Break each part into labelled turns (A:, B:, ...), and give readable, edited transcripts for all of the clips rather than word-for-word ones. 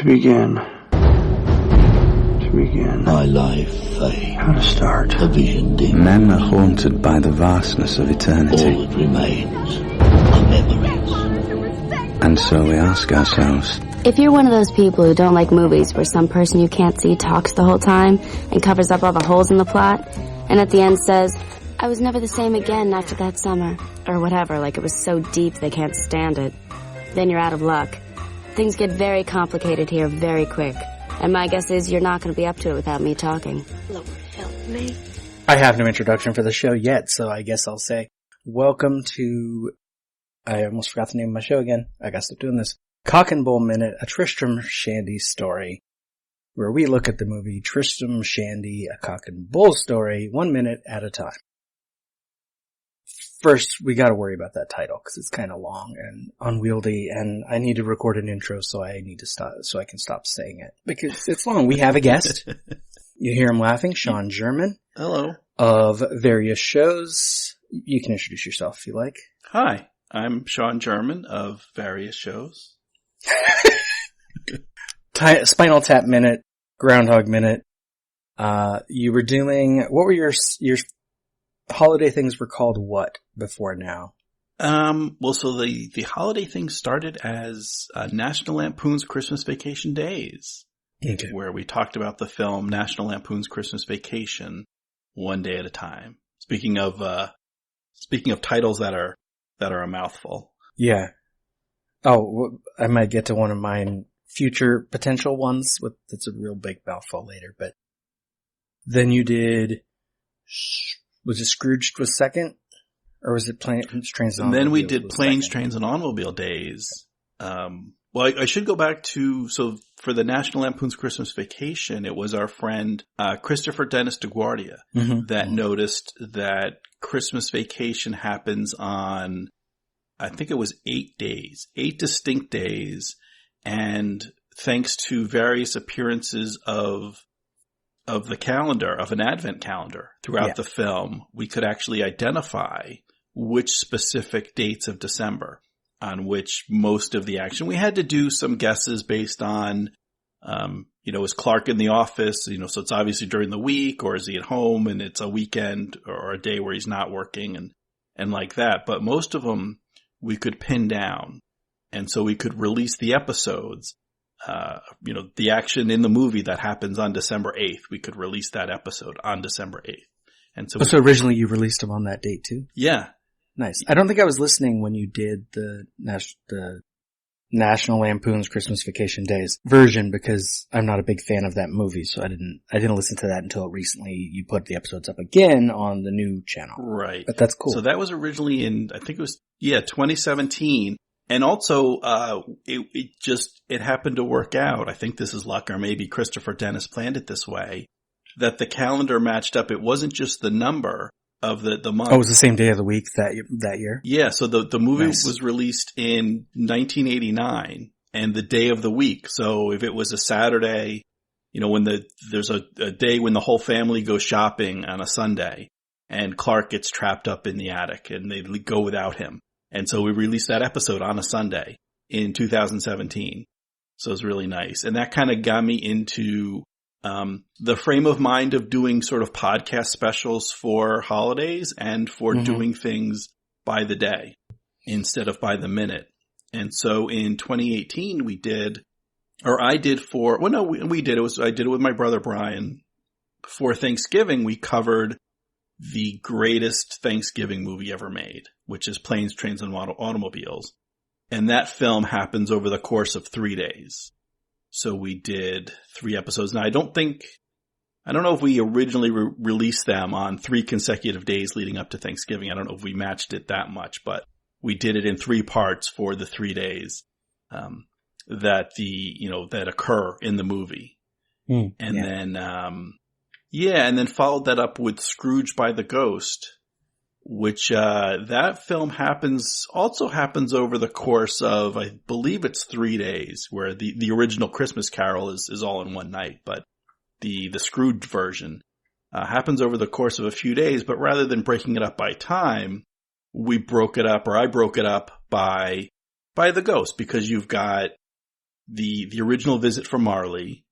A: begin.
B: My life fades.
A: How to start.
B: The vision dim.
C: Men are haunted by the vastness of eternity.
B: All that remains are memories.
C: And so we ask ourselves,
D: if you're one of those people who don't like movies where some person you can't see talks the whole time and covers up all the holes in the plot, and at the end says, I was never the same again after that summer, or whatever, like it was so deep they can't stand it, then you're out of luck. Things get very complicated here very quick. And my guess is you're not going to be up to it without me talking.
E: Lord help me.
F: I have no introduction for the show yet, so I guess I'll say, welcome to, I almost forgot the name of my show again. I gotta stop doing this. Cock and Bull Minute, a Tristram Shandy story, where we look at the movie Tristram Shandy, a Cock and Bull story, 1 minute at a time. First, we gotta worry about that title, because it's kind of long and unwieldy, and I need to record an intro, so I need to stop, so I can stop saying it. Because it's long. We have a guest. You hear him laughing, Sean German.
G: Hello.
F: Of various shows. You can introduce yourself if you like.
G: Hi, I'm Sean German of various shows.
F: Spinal Tap Minute, Groundhog Minute. You were doing, what were your holiday things were called what before now?
G: Well, so the holiday thing started as National Lampoon's Christmas Vacation Days.
F: Okay.
G: Where we talked about the film National Lampoon's Christmas Vacation one day at a time. Speaking of titles that are a mouthful.
F: Yeah. Oh, I might get to one of mine future potential ones that's a real big mouthful later, but then you did, was it Scrooged was second? Or was it Planes, Trains, and Automobiles?
G: And then we did Planes,
F: second?
G: Trains, and Automobile Days. Well, I should go back to, so for the National Lampoon's Christmas Vacation, it was our friend, Christopher Dennis DeGuardia that noticed that Christmas Vacation happens on, I think it was 8 days, 8 distinct days. And thanks to various appearances of the calendar, of an advent calendar throughout the film, we could actually identify which specific dates of December on which most of the action. We had to do some guesses based on, is Clark in the office? So it's obviously during the week, or is he at home and it's a weekend or a day where he's not working and like that. But most of them we could pin down. And so we could release the episodes, the action in the movie that happens on December 8th. We could release that episode on December 8th. And so,
F: so originally you released them on that date too?
G: Yeah.
F: Nice. I don't think I was listening when you did the National Lampoon's Christmas Vacation Days version because I'm not a big fan of that movie, so I didn't listen to that until recently. You put the episodes up again on the new channel.
G: Right.
F: But that's cool.
G: So that was originally in, I think it was, 2017. And also, it happened to work out. I think this is luck, or maybe Christopher Dennis planned it this way, that the calendar matched up. It wasn't just the number of the month.
F: Oh, it was the same day of the week that year?
G: Yeah, so the movie was released in 1989 and the day of the week. So if it was a Saturday, when there's a day when the whole family goes shopping on a Sunday and Clark gets trapped up in the attic and they go without him. And so we released that episode on a Sunday in 2017. So it was really nice. And that kind of got me into the frame of mind of doing sort of podcast specials for holidays and for doing things by the day instead of by the minute. And so in 2018 I did it with my brother Brian. For Thanksgiving, we covered the greatest Thanksgiving movie ever made, which is Planes, Trains, and Automobiles. And that film happens over the course of 3 days. So we did 3 episodes. Now, I don't know if we originally released them on 3 consecutive days leading up to Thanksgiving. I don't know if we matched it that much, but we did it in 3 parts for the 3 days, that occur in the movie. And then followed that up with Scrooged by the Ghost, which, that film happens over the course of, I believe it's 3 days, where the original Christmas Carol is all in one night, but the Scrooged version, happens over the course of a few days, but rather than breaking it up by time, I broke it up by the ghost, because you've got the original visit from Marley,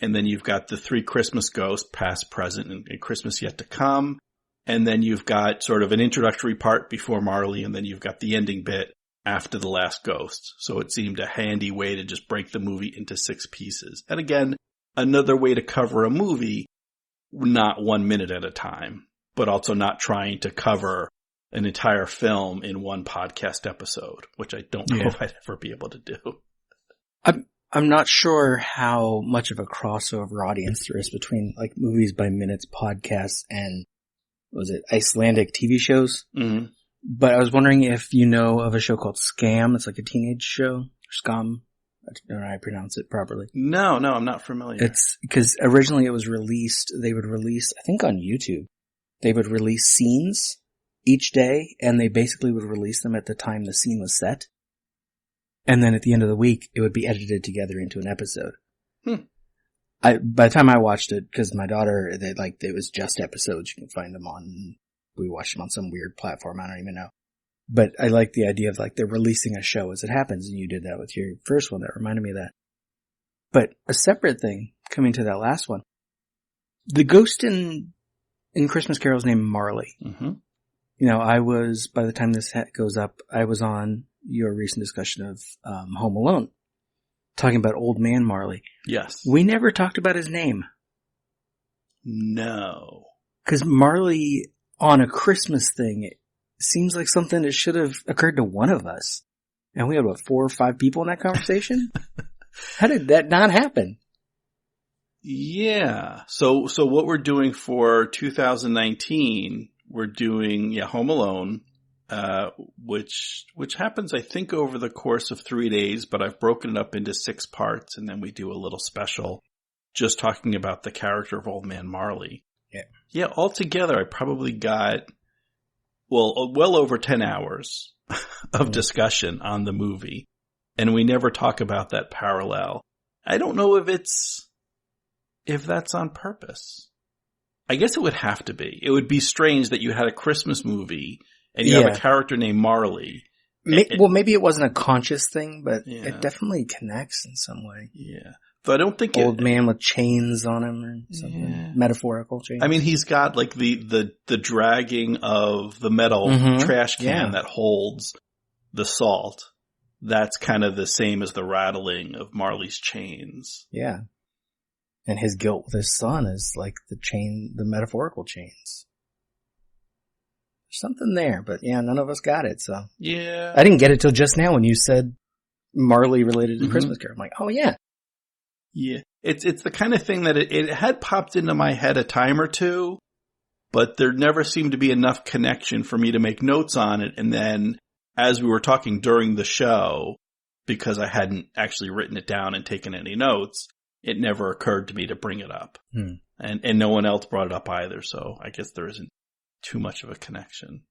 G: and then you've got the 3 Christmas ghosts, past, present, and Christmas yet to come. And then you've got sort of an introductory part before Marley, and then you've got the ending bit after the last ghost. So it seemed a handy way to just break the movie into 6 pieces. And again, another way to cover a movie, not 1 minute at a time, but also not trying to cover an entire film in one podcast episode, which I don't know if I'd ever be able to do.
F: I'm not sure how much of a crossover audience there is between like Movies by Minutes podcasts and Icelandic TV shows.
G: Mm-hmm.
F: But I was wondering if you know of a show called Skam. It's like a teenage show. Skam. I don't know how I pronounce it properly.
G: No, I'm not familiar.
F: It's because originally it was released, they would release, I think on YouTube, they would release scenes each day, and they basically would release them at the time the scene was set. And then at the end of the week, it would be edited together into an episode. By the time I watched it, because my daughter, it was just episodes. You can find them on, we watched them on some weird platform. I don't even know. But I like the idea of like they're releasing a show as it happens, and you did that with your first one. That reminded me of that. But a separate thing, coming to that last one, the ghost in Christmas Carol is named Marley.
G: Mm-hmm.
F: You know, I was, by the time this goes up, I was on your recent discussion of Home Alone, talking about Old Man Marley.
G: Yes.
F: We never talked about his name.
G: No.
F: Because Marley on a Christmas thing, it seems like something that should have occurred to one of us. And we had, 4 or 5 people in that conversation? How did that not happen?
G: Yeah. So what we're doing for 2019, we're doing, Home Alone, which happens, I think, over the course of 3 days, but I've broken it up into 6 parts, and then we do a little special just talking about the character of Old Man Marley.
F: Yeah.
G: Yeah, altogether, I probably got, well over 10 hours of discussion on the movie, and we never talk about that parallel. I don't know if that's on purpose. I guess it would have to be. It would be strange that you had a Christmas movie and you have a character named Marley.
F: Maybe it wasn't a conscious thing, but it definitely connects in some way.
G: Yeah. So I don't think
F: Old man with chains on him or something. Metaphorical chains.
G: I mean, he's got like the dragging of the metal trash can that holds the salt. That's kind of the same as the rattling of Marley's chains.
F: Yeah. And his guilt with his son is like the metaphorical chains. There's something there, but none of us got it, so.
G: Yeah.
F: I didn't get it till just now when you said Marley related to Christmas Carol. I'm like, oh yeah.
G: Yeah. It's the kind of thing that it had popped into my head a time or two, but there never seemed to be enough connection for me to make notes on it. And then as we were talking during the show, because I hadn't actually written it down and taken any notes, it never occurred to me to bring it up. And no one else brought it up either, so I guess there isn't too much of a connection.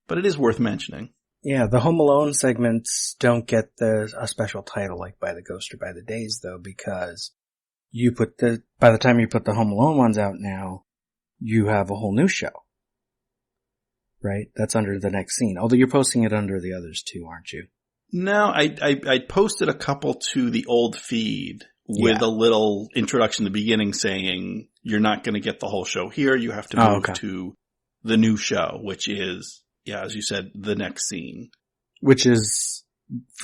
G: But it is worth mentioning.
F: Yeah, the Home Alone segments don't get a special title like By the Ghost or By the Days, though, because by the time you put the Home Alone ones out now, you have a whole new show. Right? That's under the next scene. Although you're posting it under the others too, aren't you?
G: No, I posted a couple to the old feed with a little introduction at the beginning saying, you're not going to get the whole show here. You have to move to the new show, which is, as you said, the next scene.
F: Which is,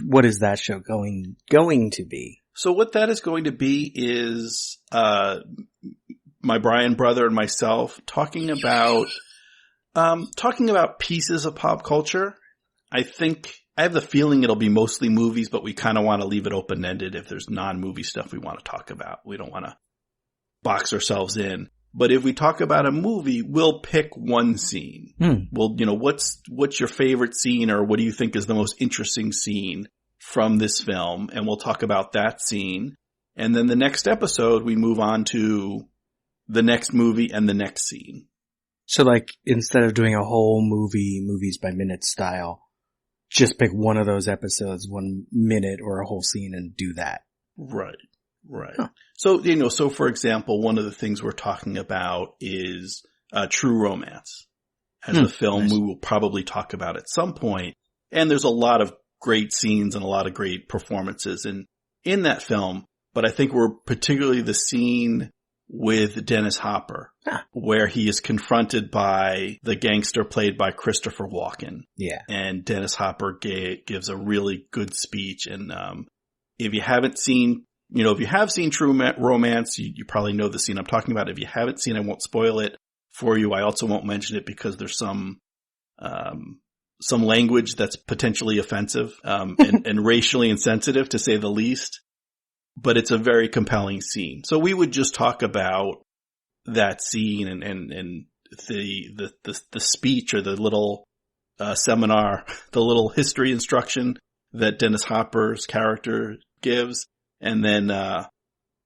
F: what is that show going to be?
G: So what that is going to be is, my Brian brother and myself talking about pieces of pop culture. I have the feeling it'll be mostly movies, but we kind of want to leave it open-ended if there's non-movie stuff we want to talk about. We don't want to box ourselves in. But if we talk about a movie, we'll pick one scene. Well, what's your favorite scene, or what do you think is the most interesting scene from this film? And we'll talk about that scene. And then the next episode, we move on to the next movie and the next scene.
F: So like, instead of doing a whole movies by minute style, just pick one of those episodes, 1 minute or a whole scene, and do that.
G: Right.
F: Huh.
G: So for example, one of the things we're talking about is True Romance. As a film we will probably talk about at some point. And there's a lot of great scenes and a lot of great performances. And in that film, but I think were particularly the scene with Dennis Hopper, where he is confronted by the gangster played by Christopher Walken.
F: Yeah.
G: And Dennis Hopper gives a really good speech. And if you haven't seen, if you have seen True Romance, you probably know the scene I'm talking about. If you haven't seen, I won't spoil it for you. I also won't mention it because there's some language that's potentially offensive and racially insensitive, to say the least. But it's a very compelling scene. So we would just talk about that scene and the speech or the little seminar, the little history instruction that Dennis Hopper's character gives, and then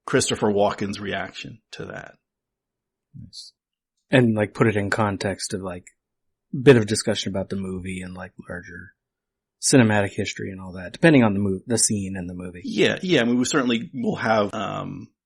G: Christopher Walken's reaction to that.
F: Nice. And like put it in context of like a bit of discussion about the movie and like larger cinematic history and all that, depending on the scene in the movie. Yeah.
G: I mean, we certainly will have,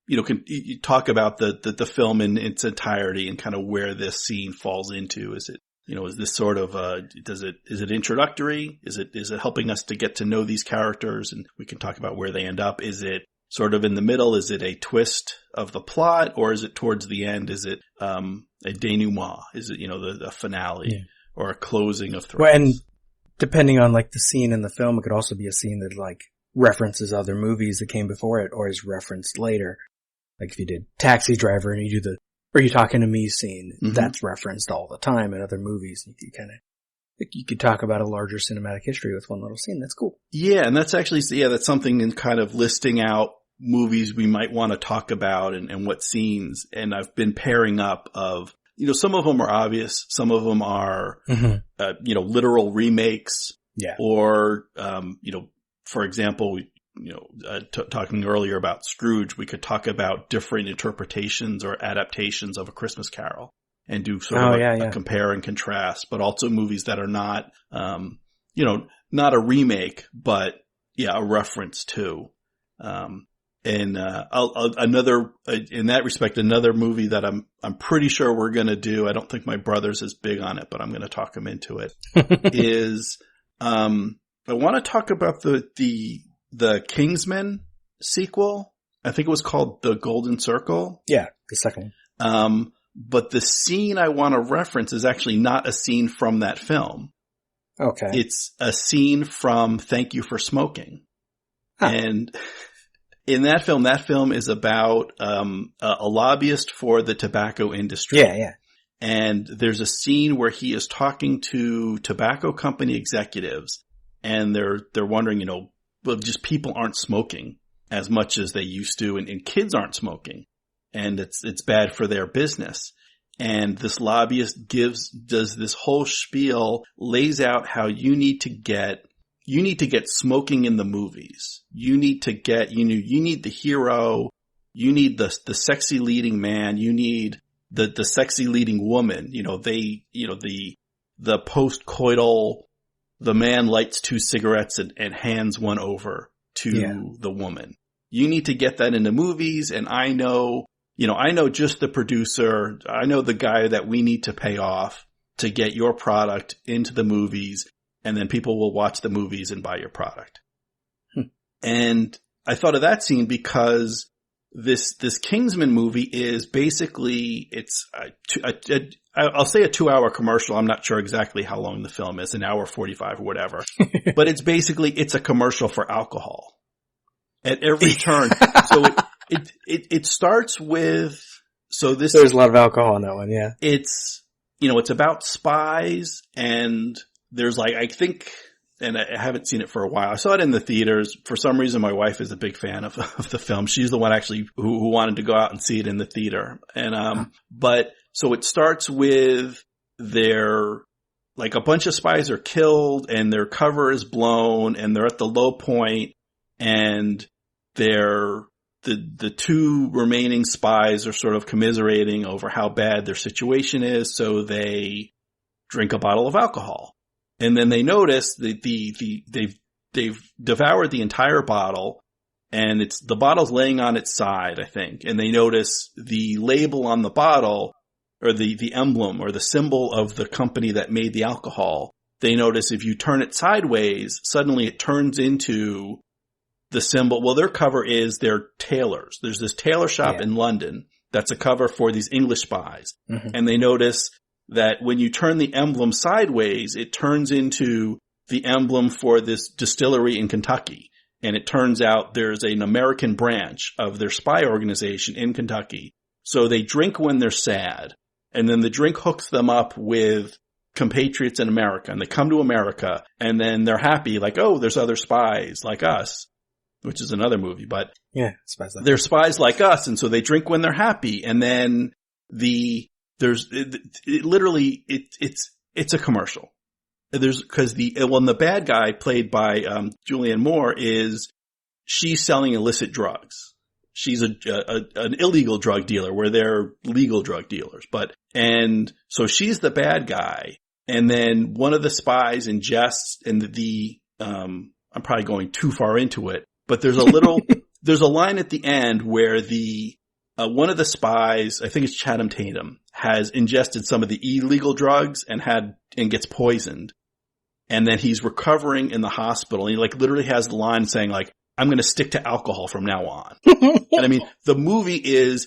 G: you talk about the film in its entirety and kind of where this scene falls into. Is it, is this sort of, is it introductory? Is it helping us to get to know these characters? And we can talk about where they end up. Is it sort of in the middle? Is it a twist of the plot, or is it towards the end? Is it, a denouement? Is it, the finale or a closing of threads?
F: Well, and depending on like the scene in the film, it could also be a scene that like references other movies that came before it or is referenced later. Like if you did Taxi Driver and you do the "Are You Talking to Me" scene, that's referenced all the time in other movies. You could talk about a larger cinematic history with one little scene. That's cool.
G: Yeah, and that's actually, that's something in kind of listing out movies we might want to talk about and what scenes. And I've been pairing up of, some of them are obvious. Some of them are, literal remakes.
F: Yeah.
G: Or, for example, talking earlier about Scrooged, we could talk about different interpretations or adaptations of A Christmas Carol and do sort of a compare and contrast, but also movies that are not, not a remake, but a reference to. In that respect, another movie that I'm pretty sure we're going to do, I don't think my brother's as big on it, but I'm going to talk him into it, is, I want to talk about the Kingsman sequel. I think it was called The Golden Circle.
F: Yeah, the second one.
G: But the scene I want to reference is actually not a scene from that film.
F: Okay.
G: It's a scene from Thank You for Smoking.
F: Huh.
G: And in that film is about a lobbyist for the tobacco industry.
F: Yeah.
G: And there's a scene where he is talking to tobacco company executives, and they're wondering, just people aren't smoking as much as they used to, and kids aren't smoking, and it's bad for their business. And this lobbyist does this whole spiel, lays out how you need to get smoking in the movies. You need to get, you need the hero. You need the sexy leading man. You need the sexy leading woman. The post-coital, the man lights 2 cigarettes and hands one over to the woman. You need to get that into movies. And I know just the producer. I know the guy that we need to pay off to get your product into the movies. And then people will watch the movies and buy your product. And I thought of that scene because this Kingsman movie is basically, it's I'll say a 2-hour commercial. I'm not sure exactly how long the film is, an hour 45 or whatever. But it's a commercial for alcohol at every turn. So it starts with,
F: there's a lot of alcohol in that one. Yeah.
G: It's about spies, and there's I think, and I haven't seen it for a while. I saw it in the theaters. For some reason, my wife is a big fan of the film. She's the one actually who wanted to go out and see it in the theater. And, but so it starts with a bunch of spies are killed and their cover is blown and they're at the low point, and the 2 remaining spies are sort of commiserating over how bad their situation is. So they drink a bottle of alcohol. And then they notice that they've devoured the entire bottle, and the bottle's laying on its side, I think. And they notice the label on the bottle, or the emblem or the symbol of the company that made the alcohol. They notice if you turn it sideways, suddenly it turns into the symbol. Well, their cover is their tailors. There's this tailor shop in London that's a cover for these English spies. Mm-hmm. And they notice that when you turn the emblem sideways, it turns into the emblem for this distillery in Kentucky. And it turns out there's an American branch of their spy organization in Kentucky. So they drink when they're sad. And then the drink hooks them up with compatriots in America. And they come to America and then they're happy, like, oh, there's other spies like us, which is another movie, but
F: yeah, spies like
G: they're spies like us. And so they drink when they're happy. And then it's a commercial. Because the bad guy played by, Julianne Moore she's selling illicit drugs. She's an illegal drug dealer where they're legal drug dealers. And so she's the bad guy. And then one of the spies ingests, and I'm probably going too far into it, but there's a line at the end where one of the spies, I think it's Channing Tatum, has ingested some of the illegal drugs and gets poisoned. And then he's recovering in the hospital. And he literally has the line saying I'm going to stick to alcohol from now on. And I mean, the movie it's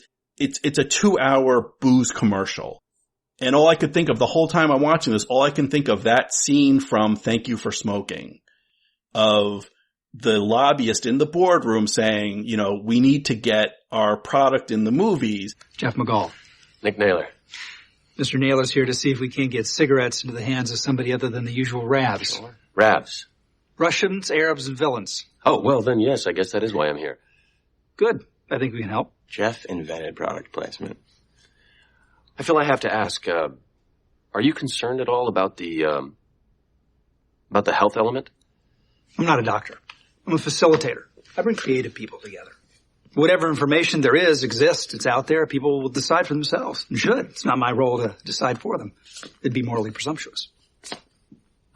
G: a 2-hour booze commercial. And all I could think of the whole time I'm watching this, all I can think of that scene from Thank You for Smoking of the lobbyist in the boardroom saying, we need to get our product in the movies.
A: Jeff McGall.
E: Nick Naylor.
A: Mr. Naylor's here to see if we can't get cigarettes into the hands of somebody other than the usual Ravs.
E: Ravs?
A: Russians, Arabs, and villains.
E: Oh, well then yes, I guess that is why I'm here.
A: Good. I think we can help.
E: Jeff invented product placement. I feel I have to ask, are you concerned at all about the health element?
A: I'm not a doctor. I'm a facilitator. I bring creative people together. Whatever information there exists, it's out there. People will decide for themselves and should. It's not my role to decide for them. It'd be morally presumptuous.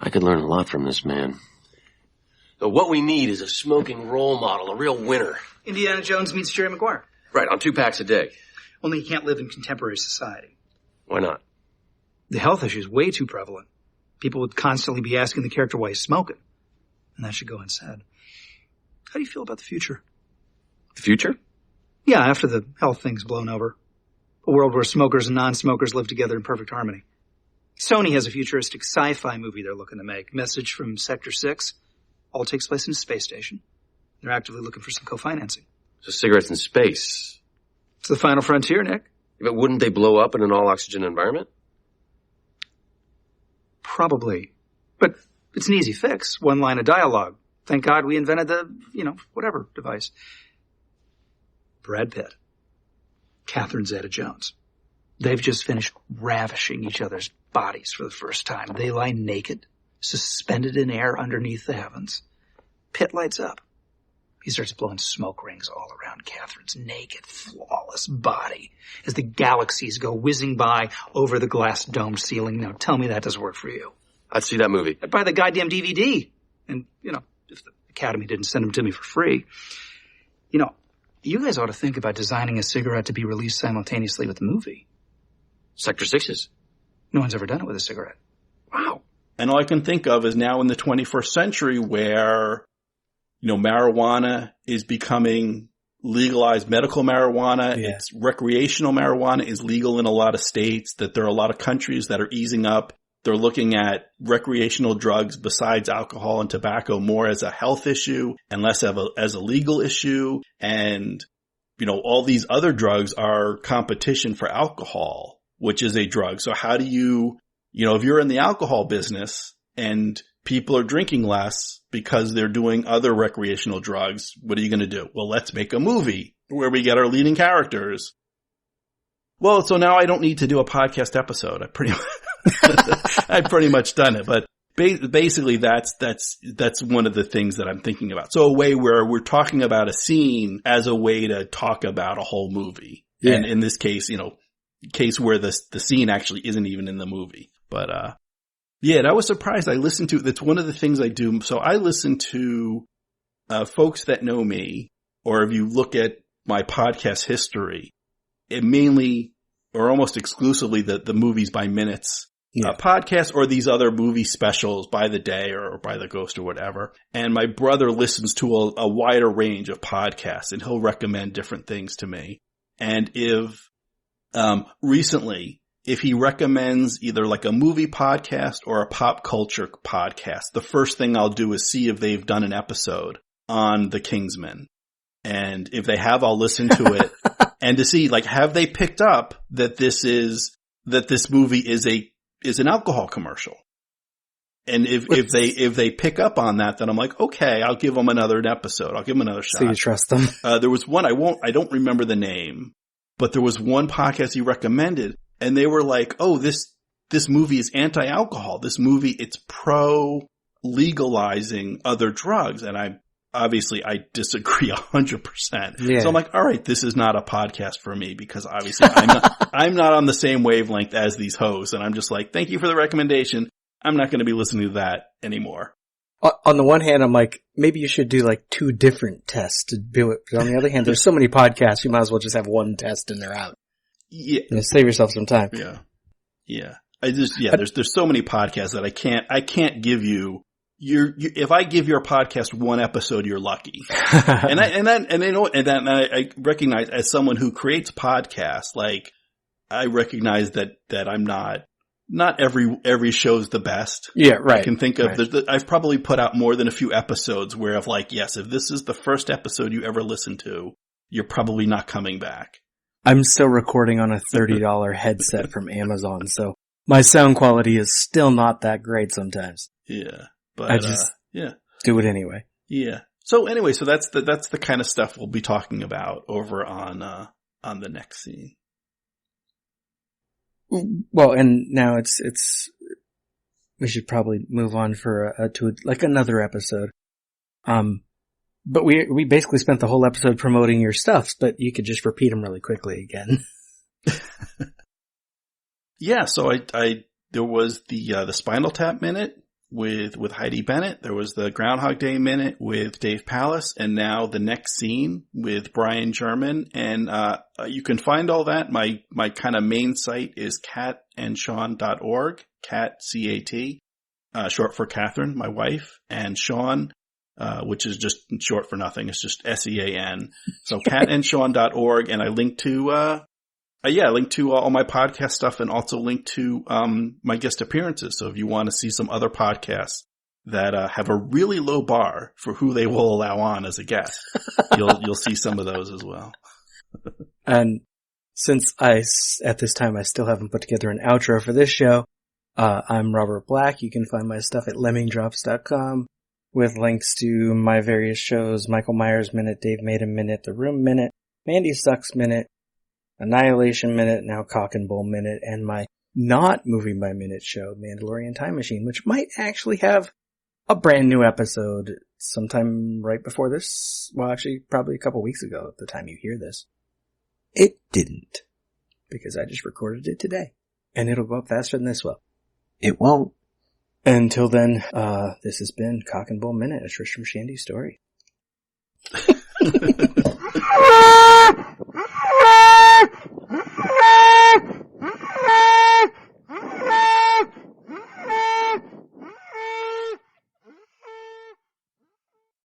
E: I could learn a lot from this man. So what we need is a smoking role model, a real winner.
A: Indiana Jones meets Jerry Maguire.
E: Right, on 2 packs a day.
A: Only he can't live in contemporary society.
E: Why not?
A: The health issue is way too prevalent. People would constantly be asking the character why he's smoking. And that should go unsaid. How do you feel about the future?
E: The future?
A: Yeah, after the health thing's blown over. A world where smokers and non-smokers live together in perfect harmony. Sony has a futuristic sci-fi movie they're looking to make. Message from Sector 6. All takes place in a space station. They're actively looking for some co-financing.
E: So cigarettes in space.
A: It's the final frontier, Nick.
E: But wouldn't they blow up in an all-oxygen environment?
A: Probably. But it's an easy fix. One line of dialogue. Thank God we invented the, whatever device. Brad Pitt. Catherine Zeta-Jones. They've just finished ravishing each other's bodies for the first time. They lie naked, suspended in air underneath the heavens. Pitt lights up. He starts blowing smoke rings all around Catherine's naked, flawless body as the galaxies go whizzing by over the glass domed ceiling. Now tell me that doesn't work for you.
E: I'd see that movie.
A: I'd buy the goddamn DVD. And, if the Academy didn't send them to me for free. You guys ought to think about designing a cigarette to be released simultaneously with the movie.
E: Sector 6's.
A: No one's ever done it with a cigarette.
E: Wow.
G: And all I can think of is now in the 21st century where, marijuana is becoming legalized medical marijuana. Yeah. It's recreational marijuana is legal in a lot of states, that there are a lot of countries that are easing up. They're looking at recreational drugs besides alcohol and tobacco more as a health issue and less as a legal issue. And, all these other drugs are competition for alcohol, which is a drug. So how do you, if you're in the alcohol business and people are drinking less because they're doing other recreational drugs, what are you going to do? Well, let's make a movie where we get our leading characters. Well, so now I don't need to do a podcast episode. I've pretty much done it, but basically that's one of the things that I'm thinking about. So a way where we're talking about a scene as a way to talk about a whole movie. Yeah. And in this case, case where the scene actually isn't even in the movie. But, yeah, I was surprised. I listened to, that's one of the things I do. So I listen to, folks that know me, or if you look at my podcast history, it mainly or almost exclusively the movies by minutes podcasts or these other movie specials by the day or by the ghost or whatever. And my brother listens to a wider range of podcasts, and he'll recommend different things to me. And if recently, if he recommends either like a movie podcast or a pop culture podcast, the first thing I'll do is see if they've done an episode on the Kingsman. And if they have, I'll listen to it and to see, like, have they picked up that this movie is an alcohol commercial? And if they pick up on that, then I'm like, okay, I'll give them another episode. I'll give them another shot.
F: So you trust them?
G: There was one, I don't remember the name, but there was one podcast he recommended, and they were like, oh, this movie is anti-alcohol. This movie, it's pro-legalizing other drugs. And I disagree 100%.
F: Yeah.
G: So I'm like, all right, this is not a podcast for me, because obviously I'm not on the same wavelength as these hosts. And I'm just like, thank you for the recommendation. I'm not going to be listening to that anymore.
F: On the one hand, I'm like, maybe you should do like 2 different tests to do it. But on the other hand, there's so many podcasts, you might as well just have one test and they're out.
G: Yeah.
F: You know, save yourself some time.
G: Yeah. Yeah. There's so many podcasts that I can't give you. If I give your podcast one episode, you're lucky. and I recognize, as someone who creates podcasts, like, I recognize that I'm not every show's the best.
F: Yeah, right.
G: I can think of, I've probably put out more than a few episodes where of like, yes, if this is the first episode you ever listen to, you're probably not coming back.
F: I'm still recording on a $30 headset from Amazon, so my sound quality is still not that great sometimes.
G: Yeah. But
F: I just do it anyway.
G: Yeah. So anyway, that's the kind of stuff we'll be talking about over on the next scene.
F: Well, and now it's we should probably move on to like another episode. But we basically spent the whole episode promoting your stuff, but you could just repeat them really quickly again.
G: Yeah. So there was the Spinal Tap Minute with Heidi Bennett. There was the Groundhog Day Minute with Dave Pallas, and now the next scene with Brian German. And you can find all that. My kind of main site is catandshawn.org, Cat, C-A-T, short for Catherine, my wife, and Sean, which is just short for nothing. It's just S-E-A-N. So catandshawn.org, and I link to all my podcast stuff, and also link to my guest appearances. So if you want to see some other podcasts that have a really low bar for who they will allow on as a guest, you'll see some of those as well.
F: And since at this time I still haven't put together an outro for this show, I'm Robert Black. You can find my stuff at lemmingdrops.com with links to my various shows: Michael Myers Minute, Dave Made a Minute, The Room Minute, Mandy Sucks Minute, Annihilation Minute, now Cock and Bull Minute, and my not movie by minute show, Mandalorian Time Machine, which might actually have a brand new episode sometime right before this. Well, actually, probably a couple weeks ago at the time you hear this. It didn't, because I just recorded it today, and it'll go up faster than this will.
C: It won't.
F: Until then, this has been Cock and Bull Minute, a Tristram Shandy story.